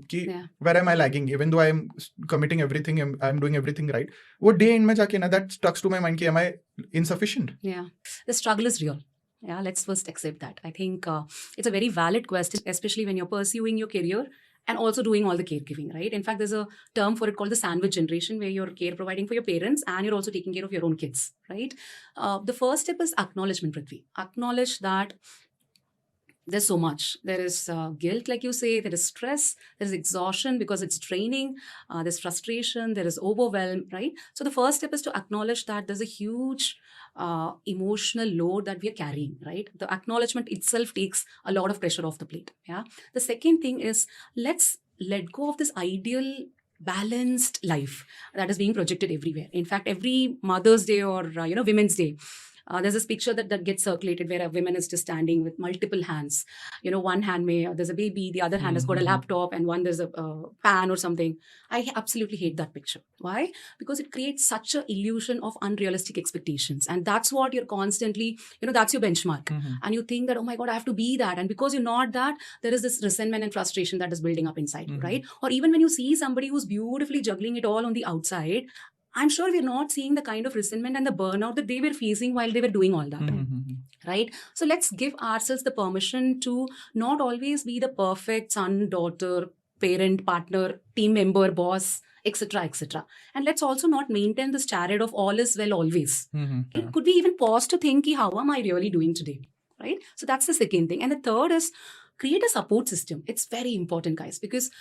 कि where am I lagging, even though I am committing everything, I'm doing everything right. वो day end में जाके ना that stuck to my mind कि am I insufficient? Yeah, the struggle is real. Yeah, let's first accept that. I think it's a very valid question, especially when you're pursuing your career and also doing all the caregiving, right? In fact, there's a term for it called the sandwich generation, where you're care providing for your parents and you're also taking care of your own kids, right? The first step is acknowledgement, Prithvi. Acknowledge that there's so much. There is guilt, like you say, there is stress, there is exhaustion because it's draining, there's frustration, there is overwhelm, right? So the first step is to acknowledge that there's a huge emotional load that we are carrying, right? The acknowledgement itself takes a lot of pressure off the plate. Yeah. The second thing is, let's let go of this ideal balanced life that is being projected everywhere. In fact, every Mother's Day or Women's Day, there's this picture that gets circulated where a woman is just standing with multiple hands. One hand there's a baby, the other hand has got a laptop, and one there's a pan or something. I absolutely hate that picture. Why? Because it creates such an illusion of unrealistic expectations. And that's what you're constantly, that's your benchmark. And you think that, oh my God, I have to be that. And because you're not that, there is this resentment and frustration that is building up inside you, right? Or even when you see somebody who's beautifully juggling it all on the outside, I'm sure we're not seeing the kind of resentment and the burnout that they were facing while they were doing all that, right? So let's give ourselves the permission to not always be the perfect son, daughter, parent, partner, team member, boss, etc., etc. And let's also not maintain this charade of all is well always. Could we even pause to think, how am I really doing today, right? So that's the second thing. And the third is create a support system. It's very important, guys, because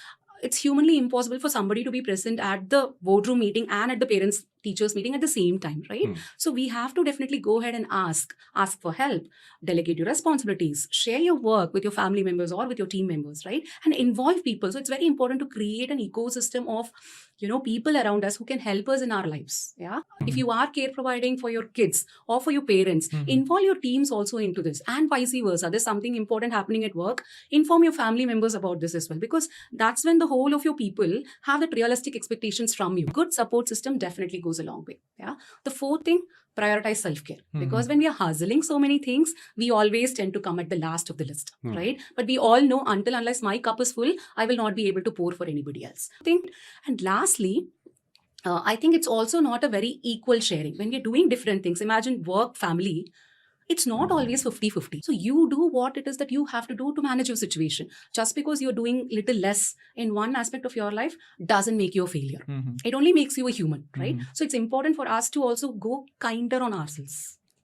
it's humanly impossible for somebody to be present at the boardroom meeting and at the parents teachers meeting at the same time, right? So we have to definitely go ahead and ask for help, delegate your responsibilities, share your work with your family members or with your team members, right? And involve people. So it's very important to create an ecosystem of people around us who can help us in our lives. Yeah. If you are care providing for your kids or for your parents, involve your teams also into this, and vice versa. There's something important happening at work, inform your family members about this as well, because that's when the whole of your people have that realistic expectations from you. Good support system definitely goes a long way. Yeah. The fourth thing, prioritize self-care, because when we are hustling so many things, we always tend to come at the last of the list, right? But we all know, unless my cup is full, I will not be able to pour for anybody else. And lastly, I think it's also not a very equal sharing. When we're doing different things, imagine work, family, it's not always 50-50. So you do what it is that you have to do to manage your situation. Just because you're doing little less in one aspect of your life doesn't make you a failure. It only makes you a human, right? So it's important for us to also go kinder on ourselves.